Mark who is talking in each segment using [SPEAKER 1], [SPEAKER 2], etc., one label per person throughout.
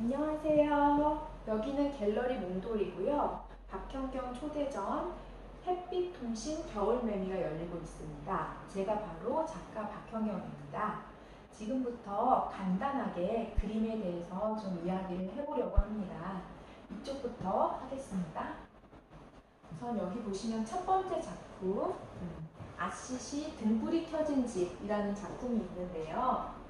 [SPEAKER 1] 안녕하세요. 여기는 갤러리 몽돌이고요. 박현경 초대전 햇빛 통신 겨울매미가 열리고 있습니다. 제가 바로 작가 박현경입니다. 지금부터 간단하게 그림에 대해서 좀 이야기를 해보려고 합니다. 이쪽부터 하겠습니다. 우선 여기 보시면 첫 번째 작품, 아시시 등불이 켜진 집이라는 작품이 있는데요.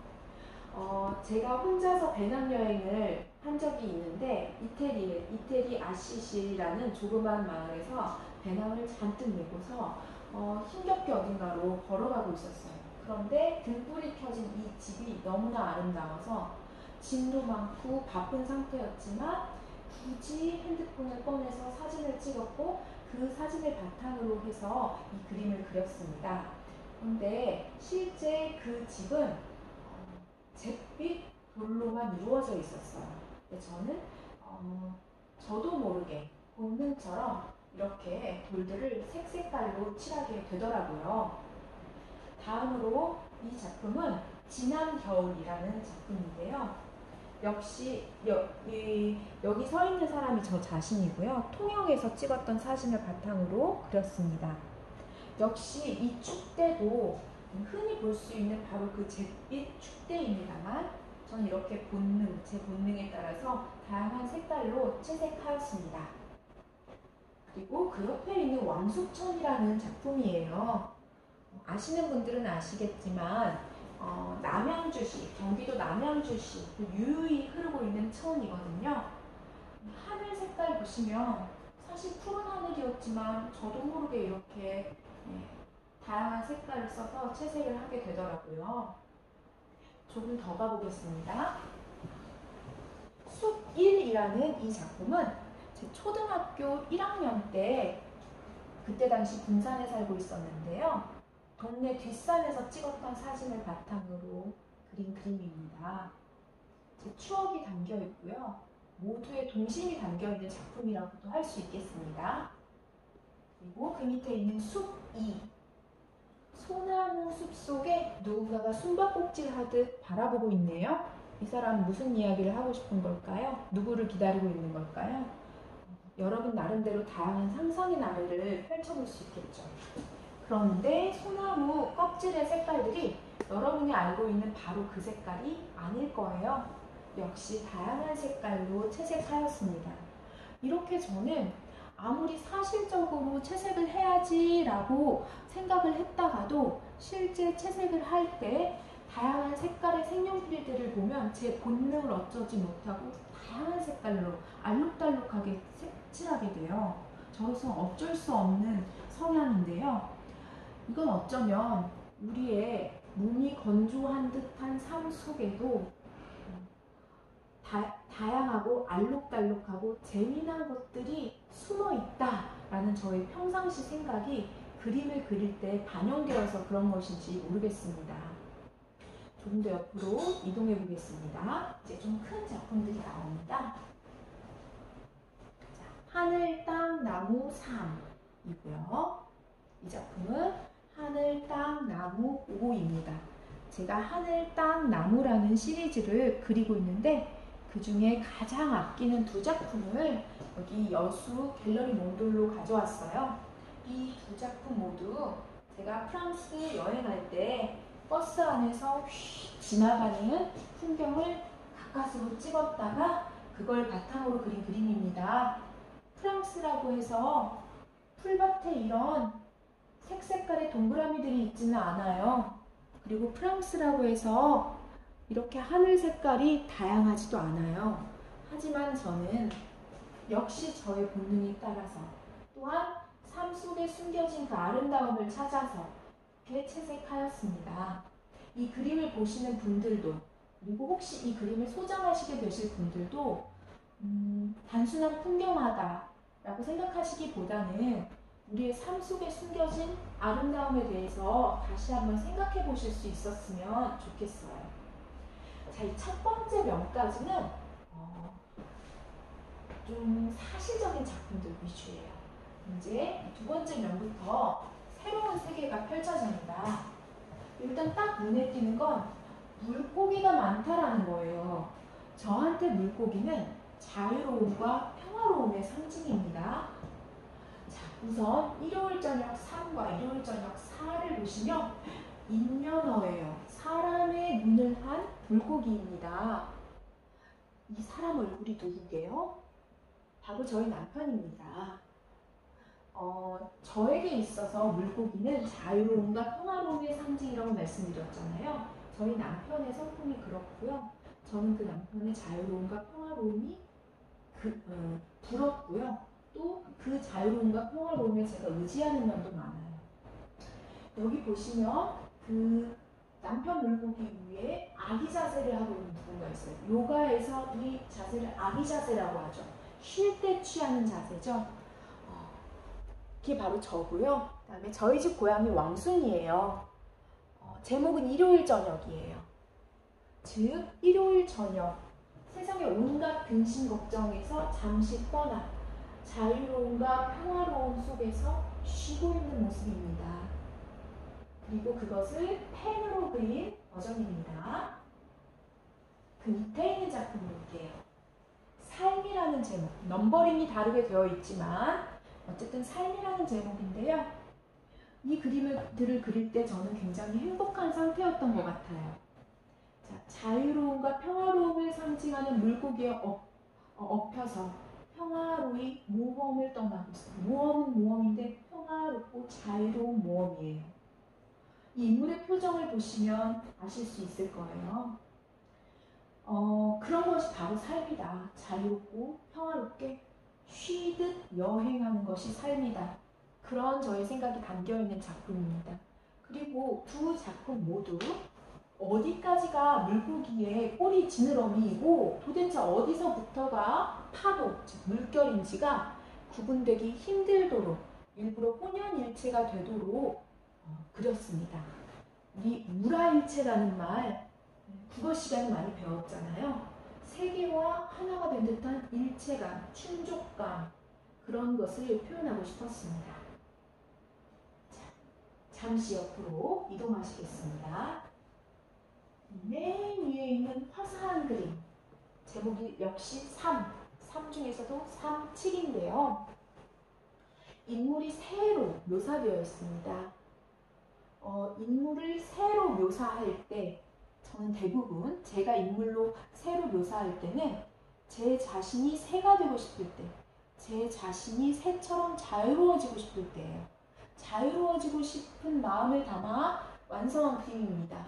[SPEAKER 1] 제가 혼자서 배낭여행을 한 적이 있는데 이태리 아시시라는 조그만 마을에서 배낭을 잔뜩 메고서 힘겹게 어딘가로 걸어가고 있었어요. 그런데 등불이 켜진 이 집이 너무나 아름다워서 짐도 많고 바쁜 상태였지만 굳이 핸드폰을 꺼내서 사진을 찍었고 그 사진을 바탕으로 해서 이 그림을 그렸습니다. 그런데 실제 그 집은 잿빛 돌로만 이루어져 있었어요. 저는 저도 모르게 본능처럼 이렇게 돌들을 색깔로 칠하게 되더라고요. 다음으로 이 작품은 지난 겨울이라는 작품인데요. 역시 여기 서 있는 사람이 저 자신이고요. 통영에서 찍었던 사진을 바탕으로 그렸습니다. 역시 이 축대도 흔히 볼 수 있는 바로 그 잿빛 축대입니다만 저는 이렇게 제 본능에 따라서 다양한 색깔로 채색하였습니다. 그리고 그 옆에 있는 왕숙천이라는 작품이에요. 아시는 분들은 아시겠지만 남양주시, 경기도 남양주시 유유히 흐르고 있는 천이거든요. 하늘 색깔 보시면 사실 푸른 하늘이었지만 저도 모르게 이렇게 다양한 색깔을 써서 채색을 하게 되더라고요. 조금 더 가보겠습니다. 숲 1이라는 이 작품은 제 초등학교 1학년 때 그때 당시 군산에 살고 있었는데요. 동네 뒷산에서 찍었던 사진을 바탕으로 그린 그림입니다. 제 추억이 담겨 있고요. 모두의 동심이 담겨 있는 작품이라고도 할 수 있겠습니다. 그리고 그 밑에 있는 숲 2. 소나무 숲 속에 누군가가 숨바꼭질 하듯 바라보고 있네요. 이 사람은 무슨 이야기를 하고 싶은 걸까요? 누구를 기다리고 있는 걸까요? 여러분 나름대로 다양한 상상의 나래를 펼쳐볼 수 있겠죠. 그런데 소나무 껍질의 색깔들이 여러분이 알고 있는 바로 그 색깔이 아닐 거예요. 역시 다양한 색깔로 채색하였습니다. 이렇게 저는 아무리 사실적으로 채색을 해야지라고 생각을 했다가도 실제 채색을 할 때 다양한 색깔의 색연필들을 보면 제 본능을 어쩌지 못하고 다양한 색깔로 알록달록하게 색칠하게 돼요. 저로서 어쩔 수 없는 성향인데요. 이건 어쩌면 우리의 몸이 건조한 듯한 삶 속에도 다양하고 알록달록하고 재미난 것들이 숨어 있다라는 저의 평상시 생각이 그림을 그릴 때 반영되어서 그런 것인지 모르겠습니다. 조금 더 옆으로 이동해 보겠습니다. 이제 좀 큰 작품들이 나옵니다. 자, 하늘, 땅, 나무, 삶이고요. 이 작품은 하늘, 땅, 나무, 5입니다. 제가 하늘, 땅, 나무라는 시리즈를 그리고 있는데 그 중에 가장 아끼는 두 작품을 여기 여수 갤러리 몽돌로 가져왔어요. 이 두 작품 모두 제가 프랑스 여행할 때 버스 안에서 휙 지나가는 풍경을 가까스로 찍었다가 그걸 바탕으로 그린 그림입니다. 프랑스라고 해서 풀밭에 이런 색깔의 동그라미들이 있지는 않아요. 그리고 프랑스라고 해서 이렇게 하늘 색깔이 다양하지도 않아요. 하지만 저는 역시 저의 본능에 따라서 또한 삶 속에 숨겨진 그 아름다움을 찾아서 이렇게 채색하였습니다. 이 그림을 보시는 분들도 그리고 혹시 이 그림을 소장하시게 되실 분들도 단순한 풍경화다라고 생각하시기보다는 우리의 삶 속에 숨겨진 아름다움에 대해서 다시 한번 생각해 보실 수 있었으면 좋겠어요. 자, 이 첫 번째 면까지는 좀 사실적인 작품들 위주예요. 이제 두 번째 면부터 새로운 세계가 펼쳐집니다. 일단 딱 눈에 띄는 건 물고기가 많다라는 거예요. 저한테 물고기는 자유로움과 평화로움의 상징입니다. 자, 우선 일요일 저녁 3과 일요일 저녁 4를 보시면 인면어예요. 사람의 눈을 한 물고기입니다. 이 사람 얼굴이 누구게요? 바로 저희 남편입니다. 저에게 있어서 물고기는 자유로움과 평화로움의 상징이라고 말씀드렸잖아요. 저희 남편의 성품이 그렇고요. 저는 그 남편의 자유로움과 평화로움이 부럽고요. 또 그 자유로움과 평화로움에 제가 의지하는 면도 많아요. 여기 보시면 그 남편 물고기 위에 아기 자세를 하고 있는 누군가 있어요. 요가에서 이 자세를 아기 자세라고 하죠. 쉴 때 취하는 자세죠. 그게 바로 저고요. 그 다음에 저희 집 고양이 왕순이에요. 제목은 일요일 저녁이에요. 즉 일요일 저녁 세상의 온갖 근심 걱정에서 잠시 떠나 자유로움과 평화로움 속에서 쉬고 있는 모습입니다. 그리고 그것을 펜으로 그린 버전입니다. 그 밑에 있는 작품 볼게요. 삶이라는 제목, 넘버링이 다르게 되어 있지만 어쨌든 삶이라는 제목인데요. 이 그림들을 그릴 때 저는 굉장히 행복한 상태였던 것 같아요. 자, 자유로움과 평화로움을 상징하는 물고기에 엎혀서 평화로이 모험을 떠나고 있어요. 모험은 모험인데 평화롭고 자유로운 모험이에요. 이 인물의 표정을 보시면 아실 수 있을 거예요. 그런 것이 바로 삶이다. 자유롭고 평화롭게 쉬듯 여행하는 것이 삶이다. 그런 저의 생각이 담겨있는 작품입니다. 그리고 두 작품 모두 어디까지가 물고기의 꼬리 지느러미이고 도대체 어디서부터가 파도, 즉 물결인지가 구분되기 힘들도록 일부러 혼연일체가 되도록 그렸습니다. 우리 무라일체라는 말 국어 시간에 많이 배웠잖아요. 세계와 하나가 된 듯한 일체감, 충족감 그런 것을 표현하고 싶었습니다. 자, 잠시 옆으로 이동하시겠습니다. 맨 위에 있는 화사한 그림 제목이 역시 3 중에서도 3, 7인데요. 인물이 새로 묘사되어 있습니다. 인물을 새로 묘사할 때 저는 대부분 제가 인물로 새로 묘사할 때는 제 자신이 새가 되고 싶을 때, 제 자신이 새처럼 자유로워지고 싶을 때예요. 자유로워지고 싶은 마음을 담아 완성한 그림입니다.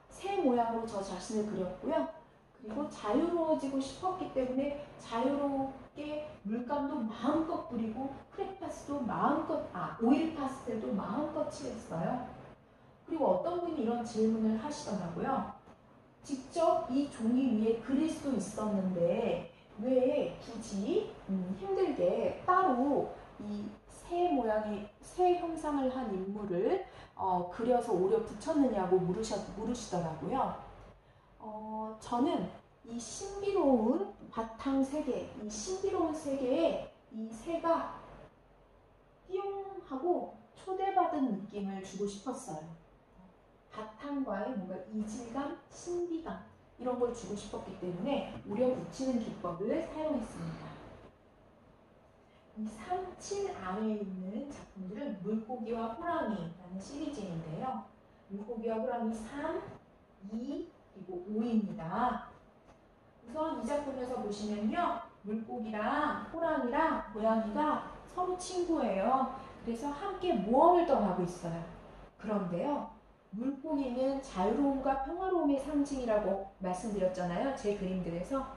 [SPEAKER 1] 새 모양으로 저 자신을 그렸고요. 그리고 자유로워지고 싶었기 때문에 자유롭게 물감도 마음껏 뿌리고 크레파스도 마음껏, 오일 파스텔도 마음껏 칠했어요. 그리고 어떤 분이 이런 질문을 하시더라고요. 직접 이 종이 위에 그릴 수도 있었는데 왜 굳이 힘들게 따로 이 새 모양의 새 형상을 한 인물을 그려서 오려 붙였느냐고 물으시더라고요. 저는 이 신비로운 바탕 세계, 이 신비로운 세계에 이 새가 띠용 하고 초대받은 느낌을 주고 싶었어요. 바탕과의 뭔가 이질감, 신비감 이런 걸 주고 싶었기 때문에 오려 붙이는 기법을 사용했습니다. 이 3, 7 아래에 있는 작품들은 물고기와 호랑이라는 시리즈인데요. 물고기와 호랑이 3, 2, 그리고 5입니다. 우선 이 작품에서 보시면요. 물고기랑 호랑이랑 고양이가 서로 친구예요. 그래서 함께 모험을 떠나고 있어요. 그런데요. 물고기는 자유로움과 평화로움의 상징이라고 말씀드렸잖아요. 제 그림들에서.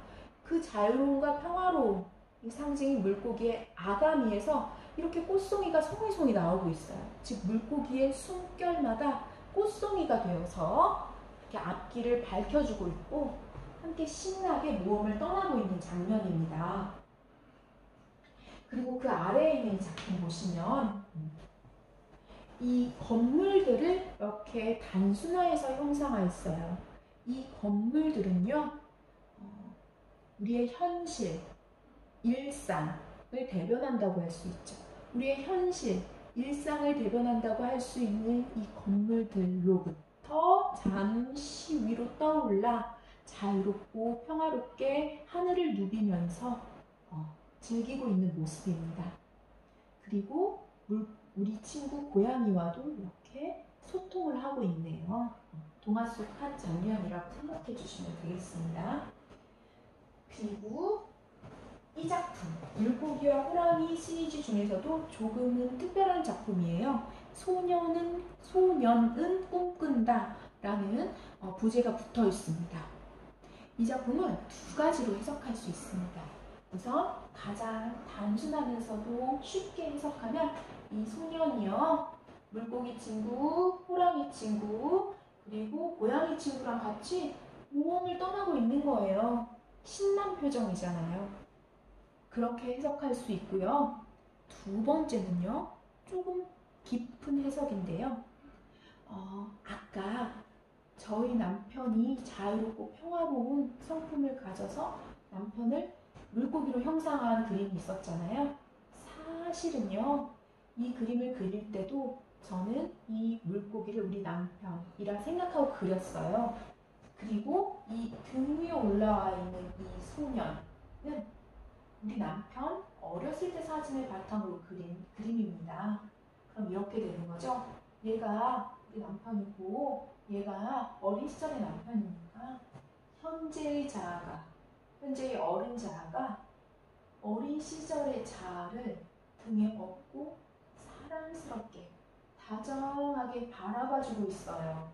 [SPEAKER 1] 그 자유로움과 평화로움 이 상징이 물고기의 아가미에서 이렇게 꽃송이가 송이송이 나오고 있어요. 즉 물고기의 숨결마다 꽃송이가 되어서 이렇게 앞길을 밝혀주고 있고 함께 신나게 모험을 떠나고 있는 장면입니다. 그리고 그 아래에 있는 작품 보시면 이 건물들을 이렇게 단순화해서 형상화했어요. 이 건물들은요, 우리의 현실, 일상을 대변한다고 할 수 있죠. 우리의 현실, 일상을 대변한다고 할 수 있는 이 건물들로부터 잠시 위로 떠올라 자유롭고 평화롭게 하늘을 누비면서 즐기고 있는 모습입니다. 그리고 우리 친구 고양이와도 이렇게 소통을 하고 있네요. 동화 속 한 장면이라고 생각해 주시면 되겠습니다. 그리고 이 작품, 물고기와 호랑이 시리즈 중에서도 조금은 특별한 작품이에요. 소년은 꿈꾼다 라는 부제가 붙어 있습니다. 이 작품은 두 가지로 해석할 수 있습니다. 우선 가장 단순하면서도 쉽게 해석하면 이 소년이요, 물고기 친구, 호랑이 친구, 그리고 고양이 친구랑 같이 모험을 떠나고 있는 거예요. 신난 표정이잖아요. 그렇게 해석할 수 있고요. 두 번째는요, 조금 깊은 해석인데요. 아까 저희 남편이 자유롭고 평화로운 성품을 가져서 남편을 물고기로 형상한 그림이 있었잖아요. 사실은요, 이 그림을 그릴 때도 저는 이 물고기를 우리 남편이라 생각하고 그렸어요. 그리고 이 등 위에 올라와 있는 이 소년은 우리 남편 어렸을 때 사진을 바탕으로 그린 그림입니다. 그럼 이렇게 되는 거죠. 얘가 우리 남편이고 얘가 어린 시절의 남편이니까 현재의 어린 자아가 어린 시절의 자아를 등에 업고 사랑스럽게 다정하게 바라봐주고 있어요.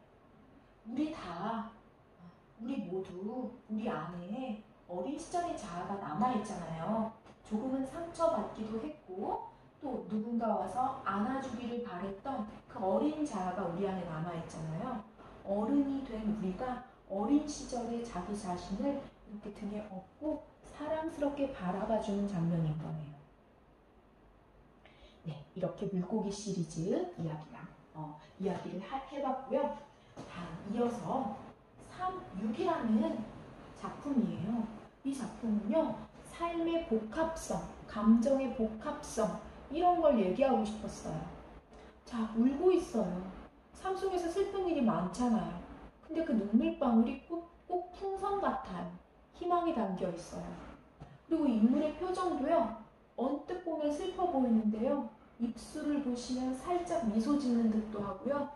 [SPEAKER 1] 우리 모두 우리 안에 어린 시절의 자아가 남아있잖아요. 조금은 상처받기도 했고 또 누군가 와서 안아주기를 바랬던 그 어린 자아가 우리 안에 남아있잖아요. 어른이 된 우리가 어린 시절의 자기 자신을 이렇게 등에 업고 사랑스럽게 바라봐주는 장면인 거네요. 네, 이렇게 물고기 시리즈 이야기를 해봤고요. 이어서 3.6이라는 작품이에요. 이 작품은요, 삶의 복합성, 감정의 복합성, 이런 걸 얘기하고 싶었어요. 자, 울고 있어요. 삶 속에서 슬픈 일이 많잖아요. 근데 그 눈물방울이 꼭 풍선 같아요. 희망이 담겨 있어요. 그리고 인물의 표정도요, 언뜻 보면 슬퍼 보이는데요, 입술을 보시면 살짝 미소 짓는 듯도 하고요.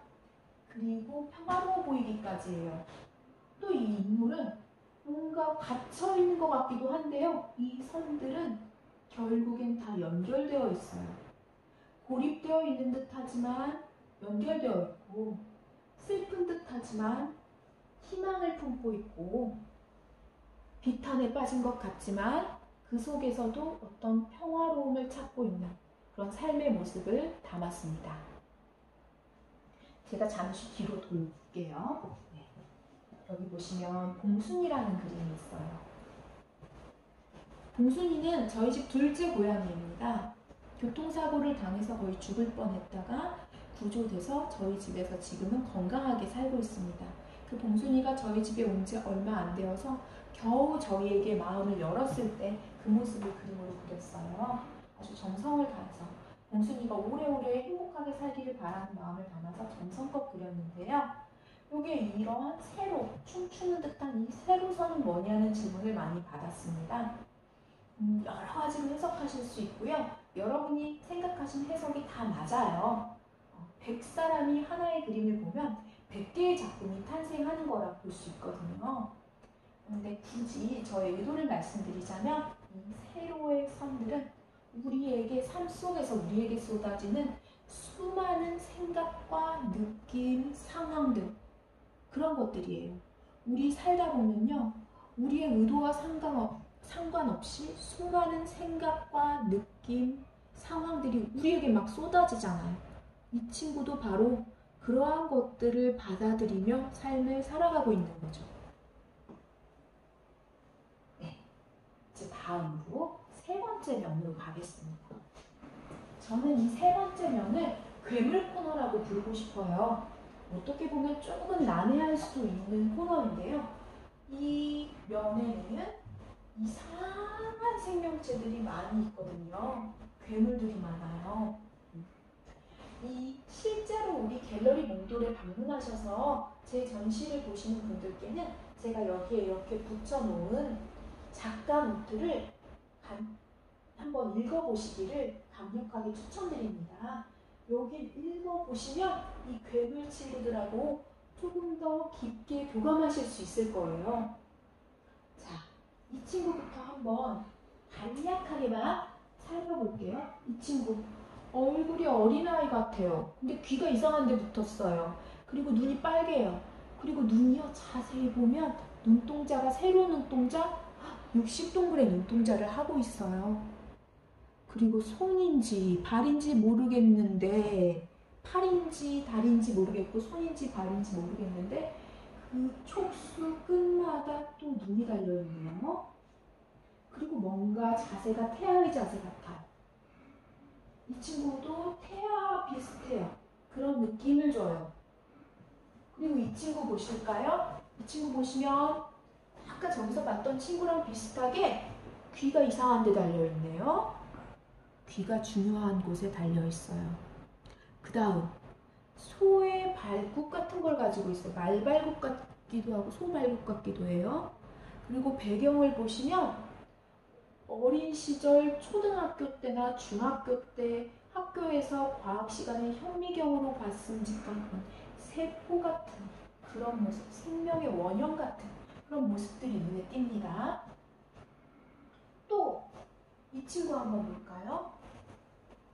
[SPEAKER 1] 그리고 평화로워 보이기까지 해요. 또 이 인물은 뭔가 갇혀있는 것 같기도 한데요. 이 선들은 결국엔 다 연결되어 있어요. 고립되어 있는 듯 하지만 연결되어 있고, 슬픈 듯 하지만 희망을 품고 있고, 비탄에 빠진 것 같지만 그 속에서도 어떤 평화로움을 찾고 있는 그런 삶의 모습을 담았습니다. 제가 잠시 뒤로 돌게요. 네. 여기 보시면 봉순이라는 그림이 있어요. 봉순이는 저희 집 둘째 고양이입니다. 교통사고를 당해서 거의 죽을 뻔했다가 구조돼서 저희 집에서 지금은 건강하게 살고 있습니다. 그 봉순이가 저희 집에 온 지 얼마 안 되어서 겨우 저희에게 마음을 열었을 때 그 모습을 그림으로 그렸어요. 아주 정성을 다해서 봉순이가 오래오래 행복하게 살기를 바라는 마음을 담아서 정성껏 그렸는데요. 여기에 이런 세로, 춤추는 듯한 이 세로선은 뭐냐는 질문을 많이 받았습니다. 여러 가지로 해석하실 수 있고요. 여러분이 생각하신 해석이 다 맞아요. 100사람이 하나의 그림을 보면 100개의 작품이 탄생하는 거라 볼 수 있거든요. 그런데 굳이 저의 의도를 말씀드리자면 이 세로의 선들은 우리에게 삶 속에서 우리에게 쏟아지는 수많은 생각과 느낌, 상황들, 그런 것들이에요. 우리 살다 보면요, 우리의 의도와 상관없이 수많은 생각과 느낌, 상황들이 우리에게 막 쏟아지잖아요. 이 친구도 바로 그러한 것들을 받아들이며 삶을 살아가고 있는 거죠. 네, 이제 다음으로 세 번째 면으로 가겠습니다. 저는 이 세 번째 면을 괴물 코너라고 부르고 싶어요. 어떻게 보면 조금은 난해할 수 있는 코너인데요. 이 면에는 이상한 생명체들이 많이 있거든요. 괴물들이 많아요. 실제로 우리 갤러리 몽돌에 방문하셔서 제 전시를 보시는 분들께는 제가 여기에 이렇게 붙여놓은 작가 노트를 한번 읽어보시기를 강력하게 추천드립니다. 여기 읽어보시면 이 괴물 친구들하고 조금 더 깊게 교감하실 수 있을 거예요. 자, 이 친구부터 한번 간략하게만 살펴볼게요. 이 친구 얼굴이 어린아이 같아요. 근데 귀가 이상한 데 붙었어요. 그리고 눈이 빨개요. 그리고 눈이요, 자세히 보면 눈동자가 세로 눈동자 60동글의 눈동자를 하고 있어요. 그리고 손인지 발인지 모르겠는데, 팔인지 다리인지 모르겠고 손인지 발인지 모르겠는데 그 촉수 끝마다 또 눈이 달려있네요. 그리고 뭔가 자세가 태아의 자세 같아요. 이 친구도 태아와 비슷해요. 그런 느낌을 줘요. 그리고 이 친구 보실까요? 이 친구 보시면 아까 저기서 봤던 친구랑 비슷하게 귀가 이상한 데 달려있네요. 귀가 중요한 곳에 달려있어요. 그 다음 소의 발굽 같은 걸 가지고 있어요. 말발굽 같기도 하고 소발굽 같기도 해요. 그리고 배경을 보시면 어린 시절 초등학교 때나 중학교 때 학교에서 과학 시간에 현미경으로 봤음직한 그런 세포 같은 그런 모습, 생명의 원형 같은 그런 모습들이 눈에 띕니다. 또 이 친구 한번 볼까요?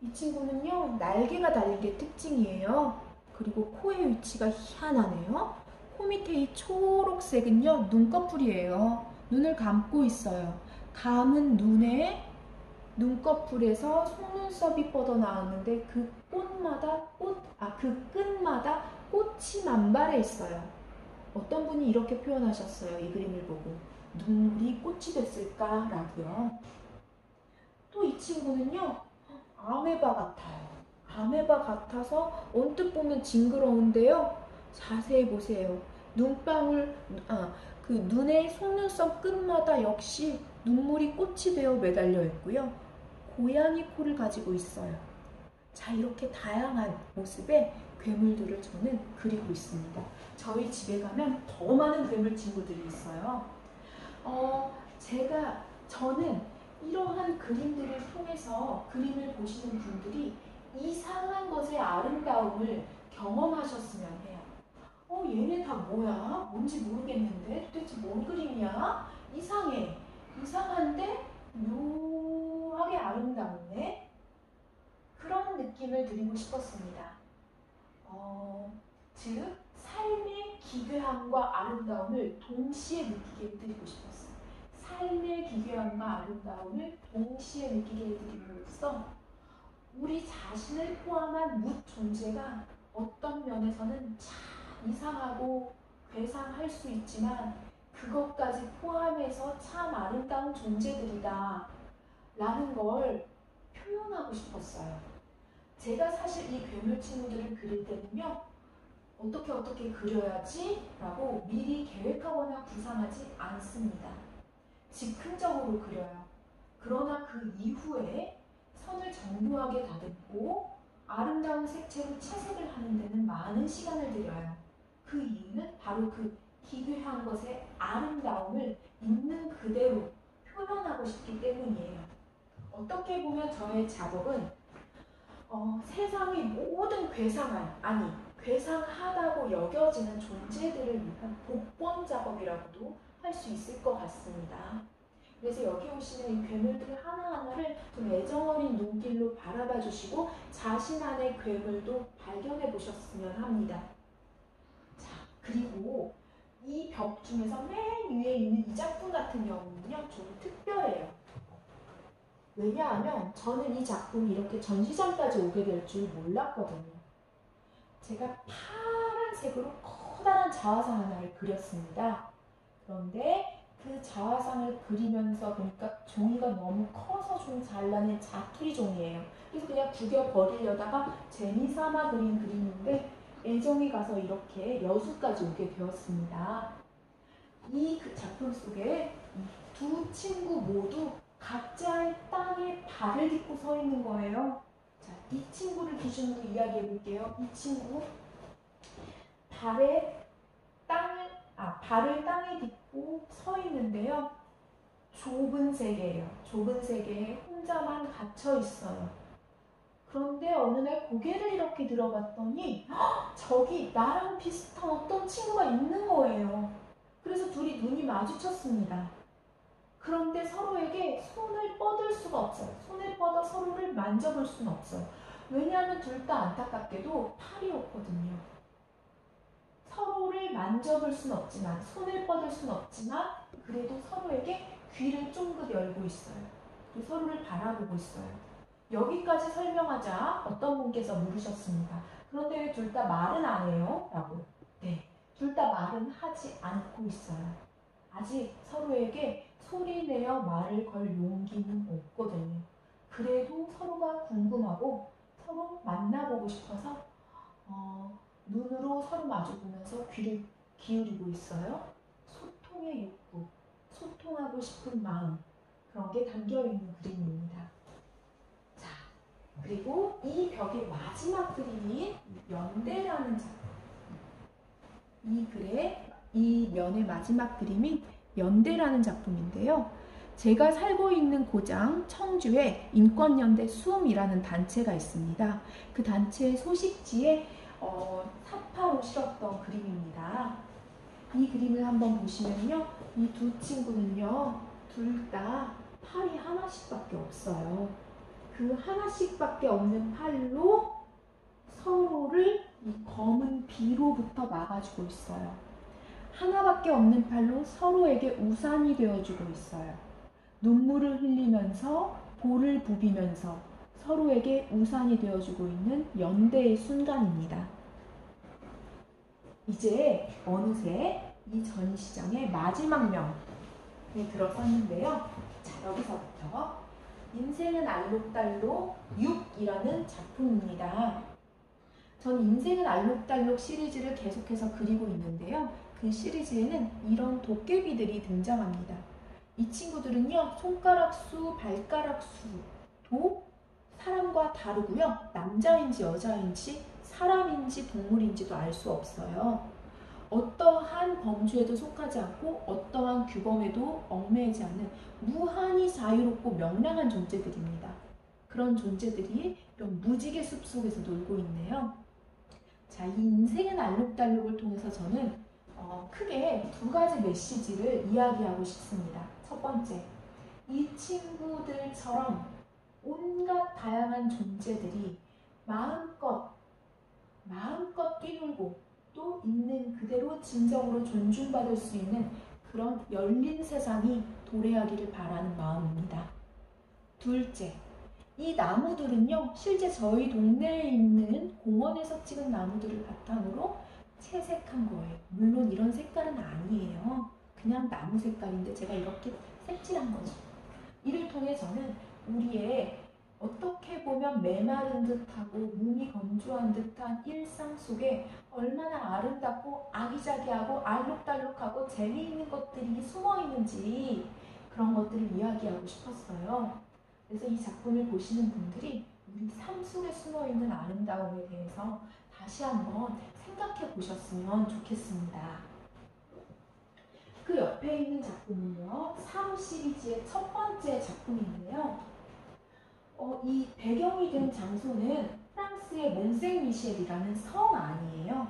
[SPEAKER 1] 이 친구는요, 날개가 달린 게 특징이에요. 그리고 코의 위치가 희한하네요. 코 밑에 이 초록색은요, 눈꺼풀이에요. 눈을 감고 있어요. 감은 눈에 눈꺼풀에서 속눈썹이 뻗어나왔는데 그 끝마다 꽃이 만발해 있어요. 어떤 분이 이렇게 표현하셨어요. 이 그림을 보고. 눈물이 꽃이 됐을까라고요. 또 이 친구는요, 아메바 같아요. 아메바 같아서 언뜻 보면 징그러운데요. 자세히 보세요. 그 눈의 속눈썹 끝마다 역시 눈물이 꽃이 되어 매달려 있고요. 고양이 코를 가지고 있어요. 자, 이렇게 다양한 모습의 괴물들을 저는 그리고 있습니다. 저희 집에 가면 더 많은 괴물 친구들이 있어요. 저는 이러한 그림들을 통해서 그림을 보시는 분들이 이상한 것의 아름다움을 경험하셨으면 해요. 얘네 다 뭐야? 뭔지 모르겠는데 도대체 뭔 그림이야? 이상해. 이상한데 묘하게 아름답네. 그런 느낌을 드리고 싶었습니다. 즉 삶의 기괴함과 아름다움을 동시에 느끼게 해드리고 싶었어요. 삶의 기괴함과 아름다움을 동시에 느끼게 해드림으로써 우리 자신을 포함한 뭇 존재가 어떤 면에서는 참 이상하고 괴상할 수 있지만 그것까지 포함해서 참 아름다운 존재들이다 라는 걸 표현하고 싶었어요. 제가 사실 이 괴물 친구들을 그릴 때는요, 어떻게 그려야지 라고 미리 계획하거나 구상하지 않습니다. 즉흥적으로 그려요. 그러나 그 이후에 선을 정교하게 다듬고 아름다운 색채로 채색을 하는 데는 많은 시간을 들여요. 그 이유는 바로 그 기괴한 것의 아름다움을 있는 그대로 표현하고 싶기 때문이에요. 어떻게 보면 저의 작업은 세상의 모든 괴상하다고 여겨지는 존재들을 위한 복원 작업이라고도 할 수 있을 것 같습니다. 그래서 여기 오시는 이 괴물들 하나하나를 좀 애정어린 눈길로 바라봐 주시고 자신 안의 괴물도 발견해 보셨으면 합니다. 자, 그리고 이 벽 중에서 맨 위에 있는 이 작품 같은 경우는요, 좀 특별해요. 왜냐하면 저는 이 작품이 이렇게 전시장까지 오게 될 줄 몰랐거든요. 제가 파란색으로 커다란 자화상 하나를 그렸습니다. 그런데 그 자화상을 그리면서 보니까 종이가 너무 커서 좀 잘라낸 자투리 종이에요. 그래서 그냥 구겨 버리려다가 재미삼아 그린 그림인데 애정이 가서 이렇게 여수까지 오게 되었습니다. 이 작품 속에 두 친구 모두 각자의 땅에 발을 딛고 서 있는 거예요. 자, 이 친구를 기준으로 이야기해 볼게요. 이 친구 발에 발을 땅에 딛고 서 있는데요. 좁은 세계예요. 좁은 세계에 혼자만 갇혀 있어요. 그런데 어느 날 고개를 이렇게 들어봤더니 저기 나랑 비슷한 어떤 친구가 있는 거예요. 그래서 둘이 눈이 마주쳤습니다. 그런데 서로에게 손을 뻗을 수가 없어요. 손을 뻗어 서로를 만져볼 수는 없어요. 왜냐하면 둘 다 안타깝게도 팔이 없거든요. 서로를 만져볼 수는 없지만, 손을 뻗을 수는 없지만, 그래도 서로에게 귀를 쫑긋 열고 있어요. 그리고 서로를 바라보고 있어요. 여기까지 설명하자 어떤 분께서 물으셨습니다. 그런데 왜 둘 다 말은 안 해요? 라고. 네, 둘 다 말은 하지 않고 있어요. 아직 서로에게 소리내어 말을 걸 용기는 없거든요. 그래도 서로가 궁금하고 서로 만나보고 싶어서 눈으로 서로 마주보면서 귀를 기울이고 있어요. 소통의 욕구, 소통하고 싶은 마음, 그런 게 담겨있는 그림입니다. 자, 그리고 이 벽의 마지막 그림인 연대라는 작품. 이 면의 마지막 그림인 연대라는 작품인데요. 제가 살고 있는 고장 청주에 인권연대 수음이라는 단체가 있습니다. 그 단체의 소식지에 사파로 실었던 그림입니다. 이 그림을 한번 보시면요. 이 두 친구는요. 둘 다 팔이 하나씩밖에 없어요. 그 하나씩밖에 없는 팔로 서로를 이 검은 비로부터 막아주고 있어요. 하나밖에 없는 팔로 서로에게 우산이 되어주고 있어요. 눈물을 흘리면서 볼을 부비면서 서로에게 우산이 되어주고 있는 연대의 순간입니다. 이제 어느새 이 전시장의 마지막 면에 들어섰는데요. 자, 여기서부터 인생은 알록달록 6이라는 작품입니다. 저는 인생은 알록달록 시리즈를 계속해서 그리고 있는데요. 그 시리즈에는 이런 도깨비들이 등장합니다. 이 친구들은요, 손가락 수, 발가락 수도 사람과 다르고요. 남자인지 여자인지 사람인지 동물인지도 알 수 없어요. 어떠한 범주에도 속하지 않고 어떠한 규범에도 얽매이지 않는 무한히 자유롭고 명랑한 존재들입니다. 그런 존재들이 이런 무지개 숲 속에서 놀고 있네요. 자, 이 인생은 알록달록을 통해서 저는 크게 두 가지 메시지를 이야기하고 싶습니다. 첫 번째, 이 친구들처럼 온갖 다양한 존재들이 마음껏 뛰놀고 또 있는 그대로 진정으로 존중받을 수 있는 그런 열린 세상이 도래하기를 바라는 마음입니다. 둘째, 이 나무들은요, 실제 저희 동네에 있는 공원에서 찍은 나무들을 바탕으로 채색한 거예요. 물론 이런 색깔은 아니에요. 그냥 나무 색깔인데 제가 이렇게 색칠한 거죠. 이를 통해 저는 우리의 어떻게 보면 메마른 듯하고 몸이 건조한 듯한 일상 속에 얼마나 아름답고 아기자기하고 알록달록하고 재미있는 것들이 숨어 있는지 그런 것들을 이야기하고 싶었어요. 그래서 이 작품을 보시는 분들이 우리 삶 속에 숨어 있는 아름다움에 대해서 다시 한번 생각해 보셨으면 좋겠습니다. 그 옆에 있는 작품은요, 3 시리즈의 첫 번째 작품인데요. 이 배경이 된 장소는 프랑스의 몽생미셸이라는 성 안이에요.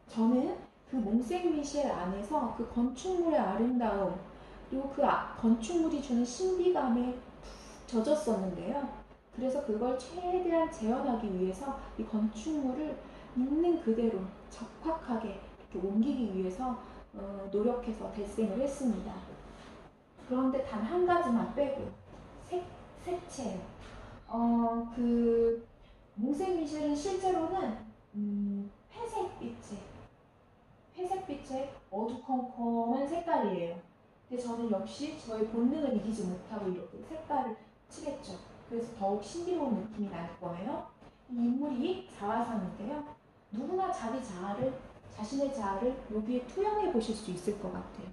[SPEAKER 1] 저는 그 몽생미셸 안에서 그 건축물의 아름다움 그리고 그 건축물이 주는 신비감에 푹 젖었었는데요. 그래서 그걸 최대한 재현하기 위해서 이 건축물을 있는 그대로 적확하게 이렇게 옮기기 위해서 노력해서 데생을 했습니다. 그런데 단 한 가지만 빼고 색채예요. 그 몽생미셸은 실제로는 회색빛의 어두컴컴한 색깔이에요. 근데 저는 역시 저의 본능을 이기지 못하고 이렇게 색깔을 칠했죠. 그래서 더욱 신비로운 느낌이 날 거예요. 이 인물이 자화상인데요. 누구나 자신의 자아를 여기에 투영해 보실 수 있을 것 같아요.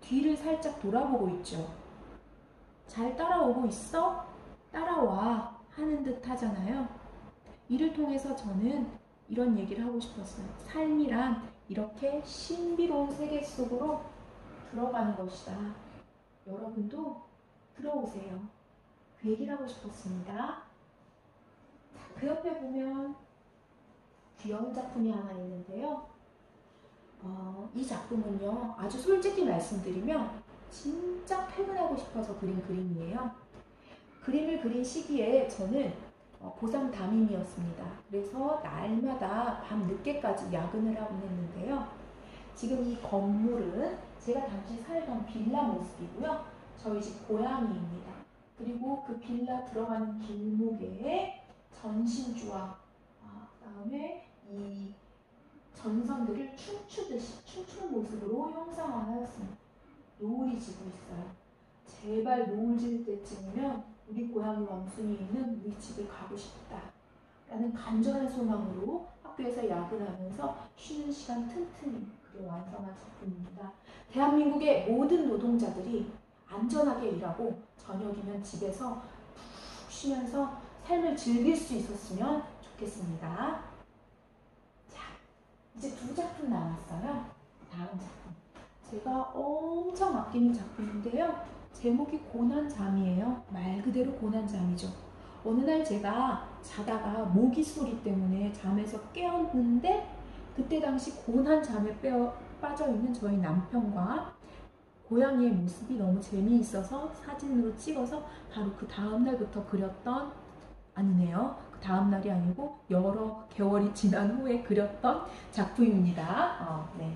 [SPEAKER 1] 뒤를 살짝 돌아보고 있죠. 잘 따라오고 있어? 따라와 하는 듯 하잖아요. 이를 통해서 저는 이런 얘기를 하고 싶었어요. 삶이란 이렇게 신비로운 세계 속으로 들어가는 것이다. 여러분도 들어오세요. 그 얘기를 하고 싶었습니다. 자, 그 옆에 보면 귀여운 작품이 하나 있는데요. 이 작품은요, 아주 솔직히 말씀드리면 진짜 퇴근하고 싶어서 그린 그림이에요. 그림을 그린 시기에 저는 고3 담임이었습니다. 그래서 날마다 밤 늦게까지 야근을 하곤 했는데요. 지금 이 건물은 제가 당시 살던 빌라 모습이고요. 저희 집 고양이입니다. 그리고 그 빌라 들어가는 길목에 전신주와 그다음에 이 전선들을 춤추듯이 춤추는 모습으로 형상화하였습니다. 노을이 지고 있어요. 제발 노을 질 때쯤이면 우리 고양이 원순이 있는 우리 집에 가고 싶다 라는 간절한 소망으로 학교에서 야근하면서 쉬는 시간 틈틈이 그려 완성한 작품입니다. 대한민국의 모든 노동자들이 안전하게 일하고 저녁이면 집에서 푹 쉬면서 삶을 즐길 수 있었으면 좋겠습니다. 자, 이제 두 작품 남았어요. 다음 작품. 제가 엄청 아끼는 작품인데요. 제목이 고난잠이에요. 말 그대로 고난잠이죠. 어느 날 제가 자다가 모기 소리 때문에 잠에서 깨었는데 그때 당시 고난잠에 빠져있는 저희 남편과 고양이의 모습이 너무 재미있어서 사진으로 찍어서 바로 그 다음날부터 그렸던, 아니네요. 그 다음날이 아니고 여러 개월이 지난 후에 그렸던 작품입니다. 네.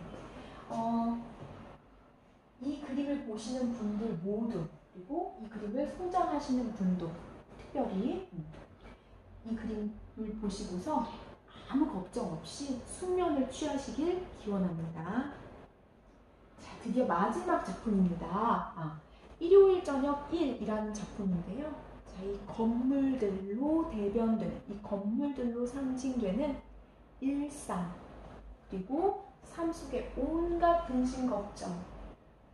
[SPEAKER 1] 이 그림을 보시는 분들 모두, 그리고 이 그림을 소장하시는 분도 특별히 이 그림을 보시고서 아무 걱정 없이 숙면을 취하시길 기원합니다. 자, 드디어 마지막 작품입니다. 일요일 저녁 1이라는 작품인데요. 자, 이 건물들로 대변되는, 이 건물들로 상징되는 일상, 그리고 삶 속의 온갖 근심 걱정,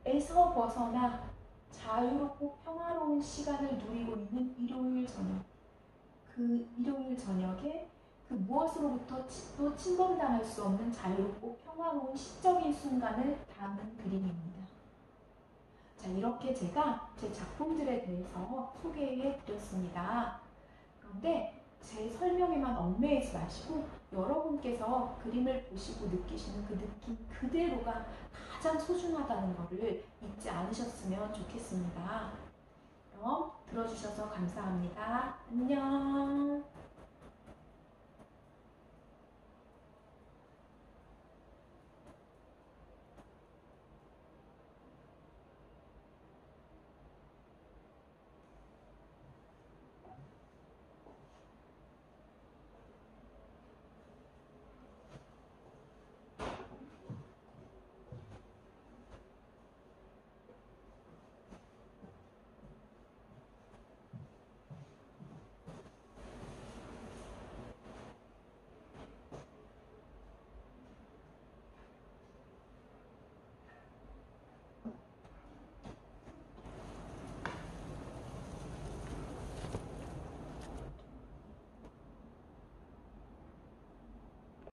[SPEAKER 1] 에서 벗어나 자유롭고 평화로운 시간을 누리고 있는 일요일 저녁. 그 일요일 저녁에 그 무엇으로부터 또 침범당할 수 없는 자유롭고 평화로운 시적인 순간을 담은 그림입니다. 자, 이렇게 제가 제 작품들에 대해서 소개해 드렸습니다. 그런데 제 설명에만 얽매이지 마시고 여러분께서 그림을 보시고 느끼시는 그 느낌 그대로가 가장 소중하다는 것을 잊지 않으셨으면 좋겠습니다. 그럼 들어주셔서 감사합니다. 안녕.